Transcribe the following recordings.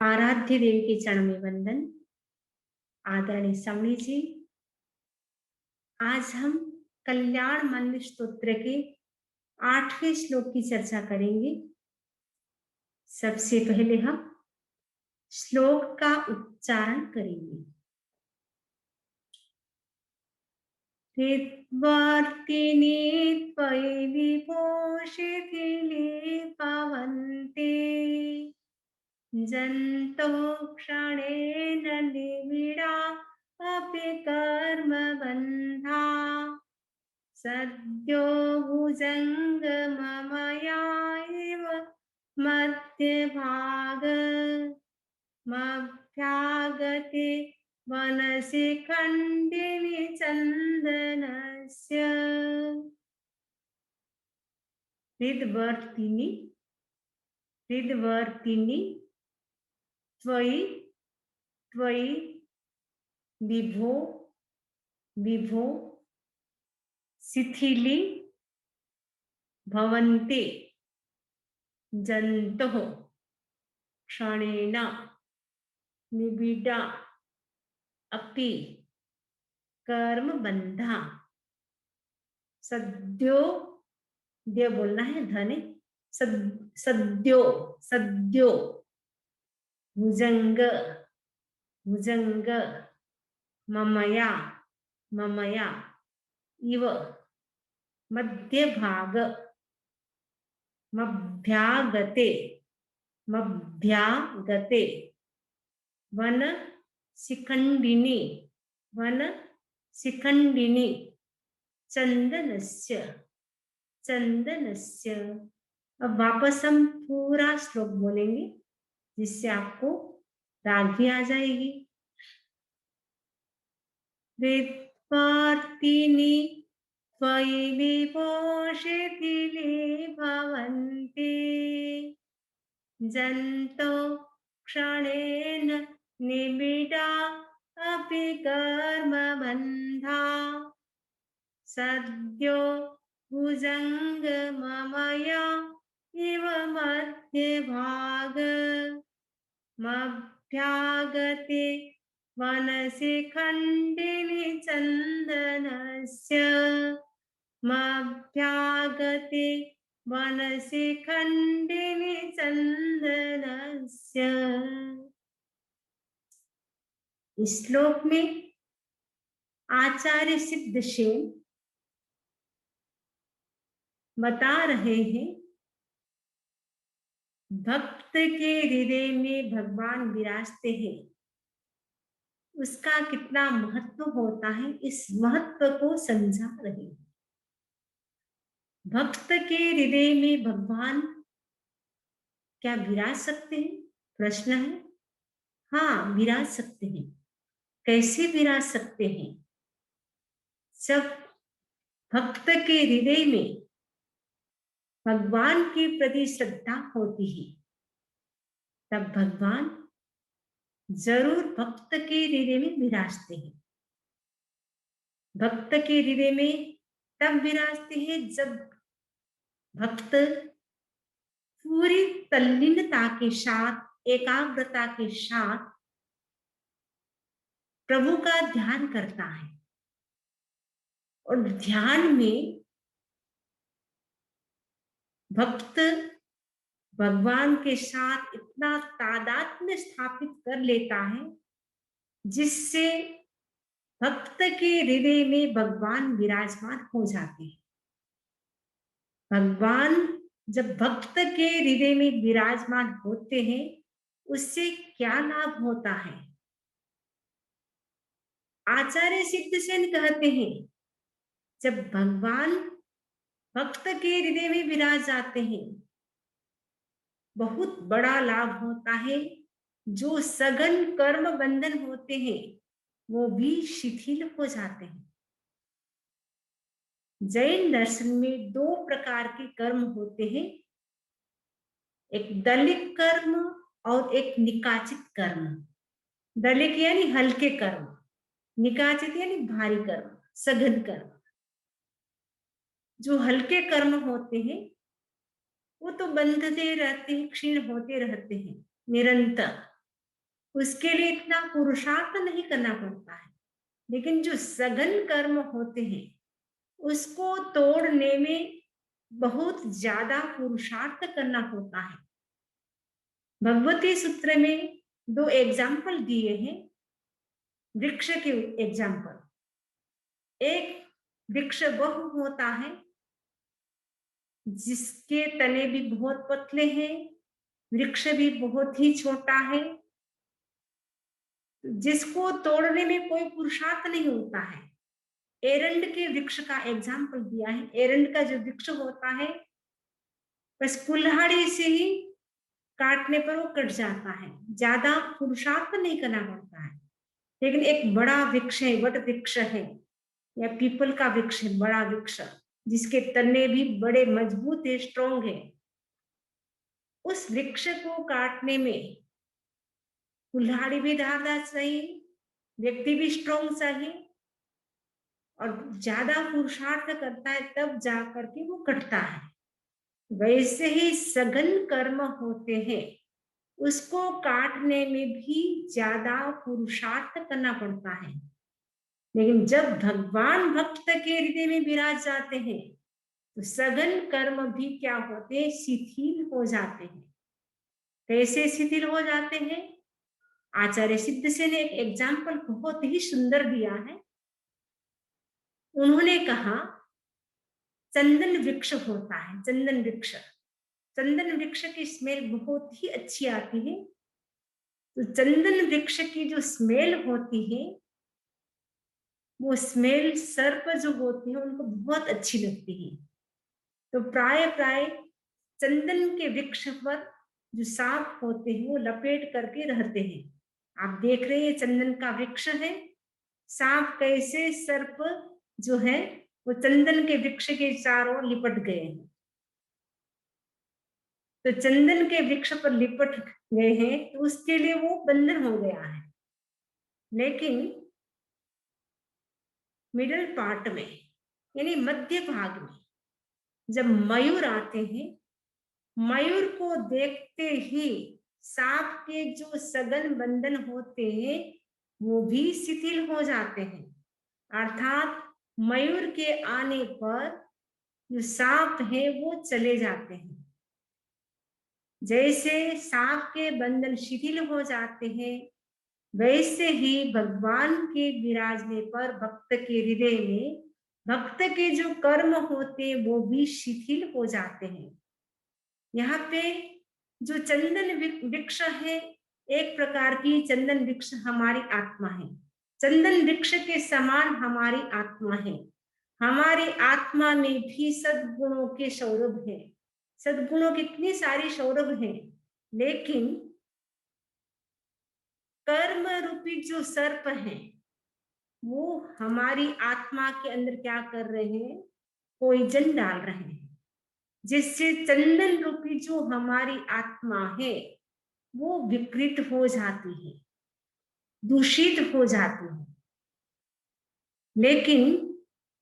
आराध्य देवी के चरण में वंदन। आदरणीय स्वामी जी, आज हम कल्याण मंत्र स्तोत्र के 8वें श्लोक की चर्चा करेंगे। सबसे पहले हम श्लोक का उच्चारण करेंगे। वर्तिनी त्वयि विभूषितिले पवन्ते जन्तो क्षणेन निबिडा अपि कर्मबन्धा सद्यो भुजङ्गममया इव मध्यभागमभ्यागते मनसि खण्डिनि चन्दनस्य। हृद्वर्तिनि त्वयि विभो शिथिली भवन्ते जन्तोः क्षणेन निबिडा अपि कर्मबन्धा सद्यो, दे बोलना है, धने सद्यो भुजंग ममया इव मभ्यागते वन शिखंडिनी चंदनस्य। अब वापस हम पूरा श्लोक बोलेंगे जिससे आपको राग भी आ जाएगी। हृद्वर्तिनि त्वयि विभूषितिले भवन्ते जन्तो क्षणेन निबिडा अपि कर्मबन्धा सद्यो भुजङ्गममया इव मध्यभागमभ्यागते मनसि खण्डिनि चन्दनस्य मभ्यागते मनसि खण्डिनि चन्दनस्य। इस श्लोक में आचार्य सिद्धसेन बता रहे हैं भक्त के हृदय में भगवान विराजते हैं, उसका कितना महत्व होता है, इस महत्व को समझा रहे हैं। भक्त के हृदय में भगवान क्या विराज सकते हैं? प्रश्न है। हाँ, विराज सकते हैं। कैसे विराज सकते हैं? जब भक्त के हृदय में भगवान के प्रति श्रद्धा होती है तब भगवान जरूर भक्त के हृदय में विराजते हैं। भक्त के हृदय में तब विराजते हैं जब भक्त पूरी तल्लीनता के साथ, एकाग्रता के साथ प्रभु का ध्यान करता है। और ध्यान में भक्त भगवान के साथ इतना तादात्म्य स्थापित कर लेता है जिससे भक्त के हृदय में भगवान विराजमान हो जाते हैं। भगवान जब भक्त के हृदय में विराजमान होते हैं उससे क्या लाभ होता है? आचार्य सिद्धसेन कहते हैं जब भगवान भक्त के हृदय में विराज जाते हैं बहुत बड़ा लाभ होता है। जो सघन कर्म बंधन होते हैं वो भी शिथिल हो जाते हैं। जैन दर्शन में 2 प्रकार के कर्म होते हैं, एक दलिक कर्म और एक निकाचित कर्म। दलिक यानी हल्के कर्म, निकाचित यानी भारी कर्म, सघन कर्म। जो हल्के कर्म होते हैं वो तो बंधते रहते हैं, क्षीण होते रहते हैं निरंतर, उसके लिए इतना पुरुषार्थ नहीं करना पड़ता है। लेकिन जो सघन कर्म होते हैं, उसको तोड़ने में बहुत ज्यादा पुरुषार्थ करना होता है। भगवती सूत्र में 2 एग्जाम्पल दिए हैं, वृक्ष के एग्जाम्पल। एक वृक्ष वह होता है जिसके तने भी बहुत पतले हैं, वृक्ष भी बहुत ही छोटा है, जिसको तोड़ने में कोई पुरुषार्थ नहीं होता है। एरंड के वृक्ष का एग्जाम्पल दिया है। एरंड का जो वृक्ष होता है, बस कुल्हाड़ी से ही काटने पर वो कट जाता है, ज्यादा पुरुषार्थ नहीं करना पड़ता है। लेकिन एक बड़ा वृक्ष है, वट वृक्ष है या पीपल का वृक्ष है, बड़ा वृक्ष जिसके तने भी बड़े मजबूत है, स्ट्रॉन्ग है, उस वृक्ष को काटने में कुल्हाड़ी भी धारदार चाहिए, व्यक्ति भी स्ट्रॉन्ग चाहिए और ज्यादा पुरुषार्थ करता है, तब जा करके वो कटता है। वैसे ही सघन कर्म होते हैं, उसको काटने में भी ज्यादा पुरुषार्थ करना पड़ता है। लेकिन जब भगवान भक्त के हृदय में विराज जाते हैं, तो सघन कर्म भी क्या होते हैं, शिथिल हो जाते हैं। कैसे शिथिल हो जाते हैं? आचार्य सिद्धसेन ने एक एग्जाम्पल बहुत ही सुंदर दिया है। उन्होंने कहा, चंदन वृक्ष होता है, चंदन वृक्ष, चंदन वृक्ष की स्मेल बहुत ही अच्छी आती है। तो चंदन वृक्ष की जो स्मेल होती है, वो स्मेल सर्प जो होती है उनको बहुत अच्छी लगती है। तो प्राय प्राय चंदन के वृक्ष पर जो सांप होते हैं वो लपेट करके रहते हैं। आप देख रहे हैं चंदन का वृक्ष है, सांप कैसे सर्प जो है वो चंदन के वृक्ष के चारों लिपट गए हैं। तो चंदन के वृक्ष पर लिपट गए हैं तो उसके लिए वो बंधन हो गया है। लेकिन मिडल पार्ट में यानी मध्य भाग में जब मयूर आते हैं, मयूर को देखते ही सांप के जो सघन बंधन होते हैं वो भी शिथिल हो जाते हैं। अर्थात मयूर के आने पर जो सांप है वो चले जाते हैं। जैसे सांप के बंधन शिथिल हो जाते हैं, वैसे ही भगवान के विराजने पर भक्त के हृदय में भक्त के जो कर्म होते हैं वो भी शिथिल हो जाते हैं। यहाँ पे जो चंदन वृक्ष है, एक प्रकार की चंदन वृक्ष हमारी आत्मा है। चंदन वृक्ष के समान हमारी आत्मा है। हमारी आत्मा में भी सद्गुणों के सौरभ है। सद्गुणों की इतनी सारी सौरभ है, लेकिन कर्म रूपी जो सर्प है वो हमारी आत्मा के अंदर क्या कर रहे हैं, पॉइजन डाल रहे हैं, जिससे चंदन रूपी जो हमारी आत्मा है वो विकृत हो जाती है, दूषित हो जाती है। लेकिन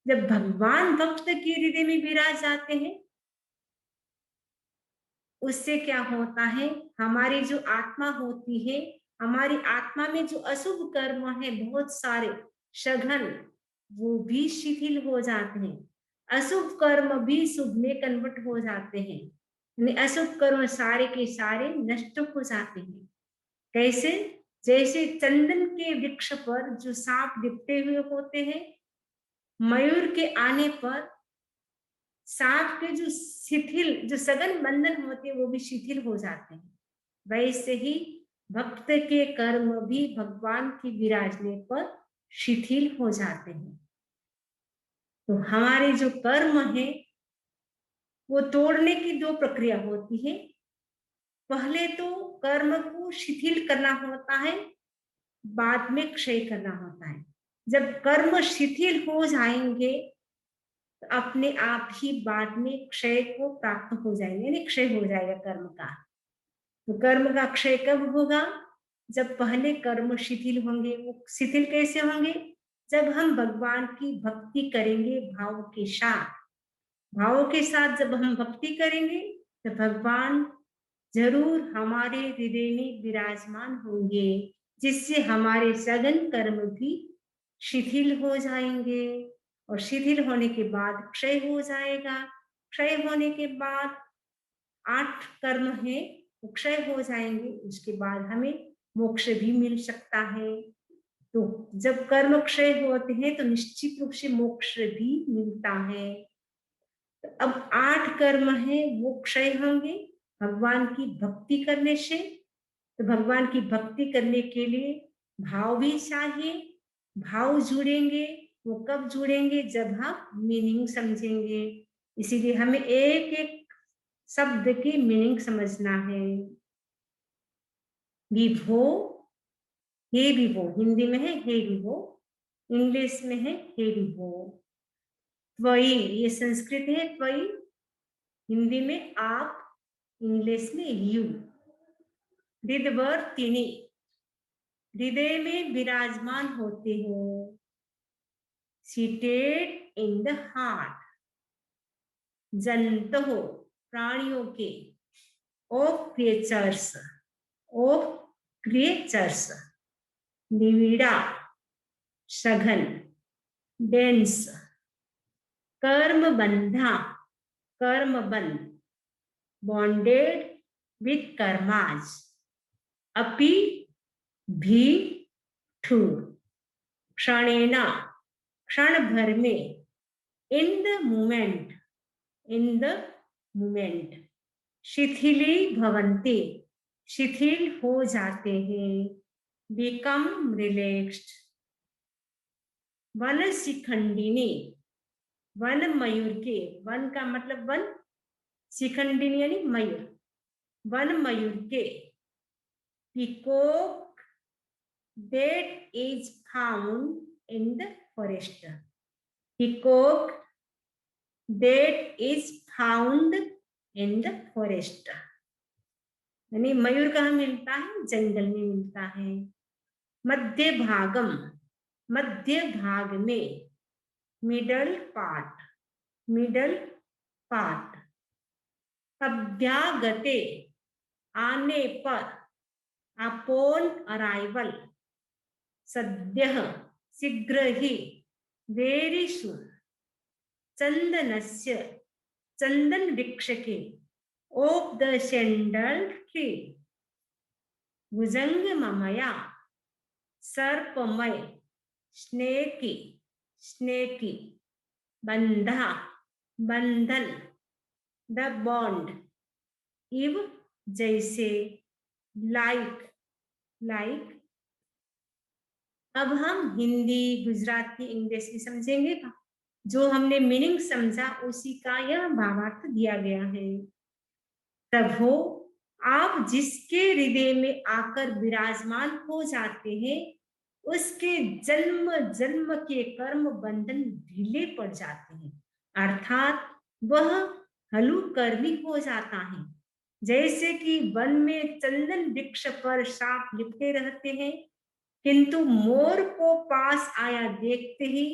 जब भगवान भक्त के हृदय में विराज जाते हैं, उससे क्या होता है, हमारी जो आत्मा होती है, हमारी आत्मा में जो अशुभ कर्म है बहुत सारे सघन, वो भी शिथिल हो जाते हैं। अशुभ कर्म भी शुभ में कन्वर्ट हो जाते हैं, यानी अशुभ कर्म सारे के सारे नष्ट हो जाते हैं। कैसे? जैसे चंदन के वृक्ष पर जो सांप लिपटे हुए होते हैं, मयूर के आने पर सांप के जो शिथिल जो सघन बंधन होते हैं वो भी शिथिल हो जाते हैं। वैसे ही भक्त के कर्म भी भगवान की विराजने पर शिथिल हो जाते हैं। तो हमारे जो कर्म है वो तोड़ने की 2 प्रक्रिया होती है। पहले तो कर्म को शिथिल करना होता है, बाद में क्षय करना होता है। जब कर्म शिथिल हो जाएंगे तो अपने आप ही बाद में क्षय को प्राप्त हो जाएंगे, यानी क्षय हो जाएगा कर्म का। तो कर्म का क्षय कब होगा? जब पहले कर्म शिथिल होंगे। वो शिथिल कैसे होंगे? जब हम भगवान की भक्ति करेंगे भाव के साथ। भाव के साथ जब हम भक्ति करेंगे तो भगवान जरूर हमारे हृदय में विराजमान होंगे, जिससे हमारे सघन कर्म भी शिथिल हो जाएंगे, और शिथिल होने के बाद क्षय हो जाएगा। क्षय होने के बाद 8 कर्म है वो क्षय हो जाएंगे, उसके बाद हमें मोक्ष भी मिल सकता है। तो जब कर्म क्षय होते हैं तो निश्चित रूप से मोक्ष भी मिलता है। तो अब 8 कर्म है वो क्षय होंगे भगवान की भक्ति करने से। तो भगवान की भक्ति करने के लिए भाव भी चाहिए। भाव जुड़ेंगे, वो कब जुड़ेंगे? जब हम मीनिंग समझेंगे। इसीलिए हमें एक एक शब्द की मीनिंग समझना है। विभो, हे विभो हिंदी में है हे विभो, इंग्लिश में है हे विभो। त्वयि ये संस्कृत है, त्वयि हिंदी में आप, इंग्लिश में यू। हृदवर्तिनी हृदय में विराजमान होते हो, सीटेड इन द हार्ट। जंत हो प्राणियों के, ऑफ क्रिएचर्स, ऑफ क्रिएचर्स। निविड़ा सघन, डेंस। कर्म बंधा, कर्म बंध, बॉन्डेड विथ कर्माज। अपि भी ठू, क्षणेना क्षण भर में, in the moment, in the moment. शिथिली भवन्ति, शिथिल हो जाते हैं। Become relaxed. वन शिखंडिनी, वन मयूर के, वन का मतलब वन, शिखंडिनी यानी मयूर, वन मयूर के। Peacock that is found in the forest. Peacock that is found in the forest. यानी मयूर कहाँ मिलता है? जंगल में मिलता है। मध्य भागम, मध्य भाग में, मिडल पार्ट, मिडल पार्ट। अभ्यागते आने पर, अपॉन अराइवल। सद्यः शीघ्र ही, वेरी सून। चंदनस्य चंदन वृक्ष के, ऑफ द सैंडल ट्री। भुजंगमया सर्पमय, स्नेकी स्नेकी। बंधा बंधन, द बॉन्ड। इव जैसे, लाइक लाइक। अब हम हिंदी, गुजराती, इंग्लिश भी समझेंगे। जो हमने मीनिंग समझा उसी का यह भावार्थ दिया गया है। प्रभु आप जिसके हृदय में आकर विराजमान हो जाते हैं, उसके जन्म जन्म के कर्म बंधन ढीले पड़ जाते हैं, अर्थात वह हलुकर्मी हो जाता है। जैसे कि वन में चंदन वृक्ष पर सांप लिपटे रहते हैं, किंतु मोर को पास आया देखते ही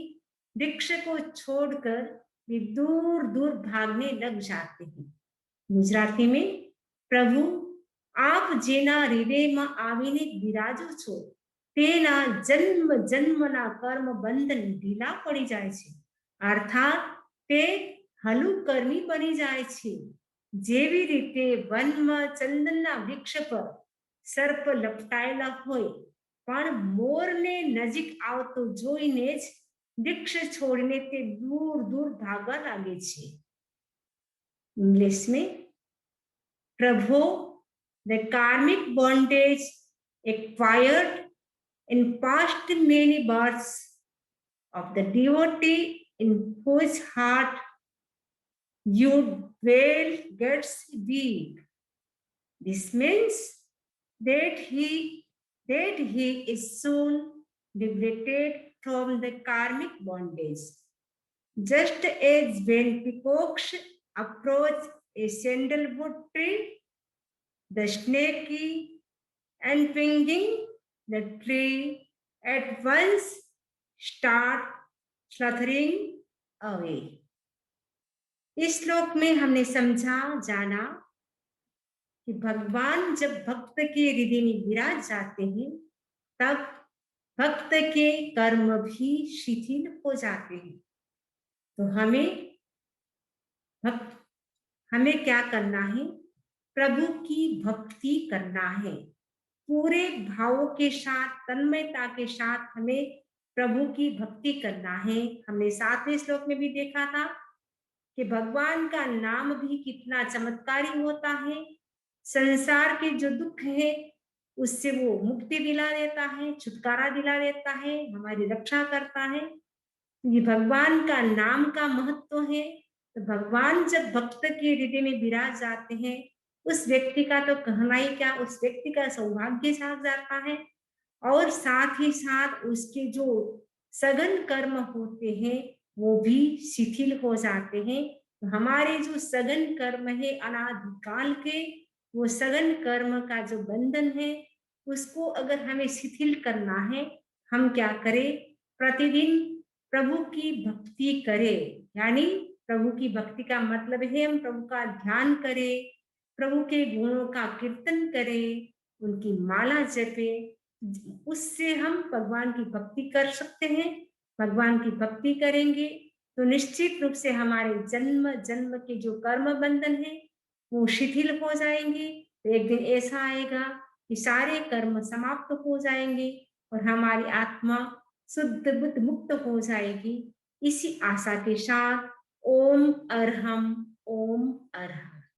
वृक्ष को छोड़कर वे दूर दूर भागने लग जाते हैं। गुजराती में, प्रभु आप जेना हृदयમાં આવીને બિરાજો છો તેના જન્મ જન્મના કર્મ બંધન ઢીલા પડી જાય છે, અર્થાત તે હલુકર્મી બની જાય છે। જેવી રીતે વનમાં ચંદનના વૃક્ષ પર સર્પ લપટાયેલા હોય, પણ મોરને નજીક આવતો જોઈને જ वृक्ष छोड़ने ते दूर दूर भागवा लागे छे। इंग्लिश में, प्रभु the karmic bondage acquired in past many births of the devotee in whose heart you dwell gets weak. This means that he is soon liberated from the karmic bondage. Just as when peacocks approach a sandalwood tree, the snaky and swinging the tree at once start slithering away. इस श्लोक में हमने समझा जाना कि भगवान जब भक्त के हृदय में विराज जाते हैं तब भक्त के कर्म भी शिथिल हो जाते हैं। तो भक्त हमें क्या करना है? प्रभु की भक्ति करना है। पूरे भावों के साथ, तन्मयता के साथ हमें प्रभु की भक्ति करना है। हमने 7वें श्लोक में भी देखा था कि भगवान का नाम भी कितना चमत्कारी होता है। संसार के जो दुख है उससे वो मुक्ति दिला देता है, छुटकारा दिला देता है, हमारी रक्षा करता है। ये भगवान का नाम का महत्व है। तो भगवान जब भक्त के हृदय में विराज जाते हैं, उस व्यक्ति का तो कहना ही क्या, उस व्यक्ति का सौभाग्य साथ जाता है। और साथ ही साथ उसके जो सघन कर्म होते हैं वो भी शिथिल हो जाते हैं। तो हमारे जो सघन कर्म है अनादिकाल के, वो सघन कर्म का जो बंधन है उसको अगर हमें शिथिल करना है, हम क्या करें? प्रतिदिन प्रभु की भक्ति करें। यानी प्रभु की भक्ति का मतलब है हम प्रभु का ध्यान करें, प्रभु के गुणों का कीर्तन करें, उनकी माला जपे। उससे हम भगवान की भक्ति कर सकते हैं। भगवान की भक्ति करेंगे तो निश्चित रूप से हमारे जन्म जन्म के जो कर्म बंधन है वो शिथिल हो जाएंगे। तो एक दिन ऐसा आएगा कि सारे कर्म समाप्त हो जाएंगे और हमारी आत्मा शुद्ध बुद्ध मुक्त हो जाएगी। इसी आशा के साथ ओम अरहम, ओम अरहम।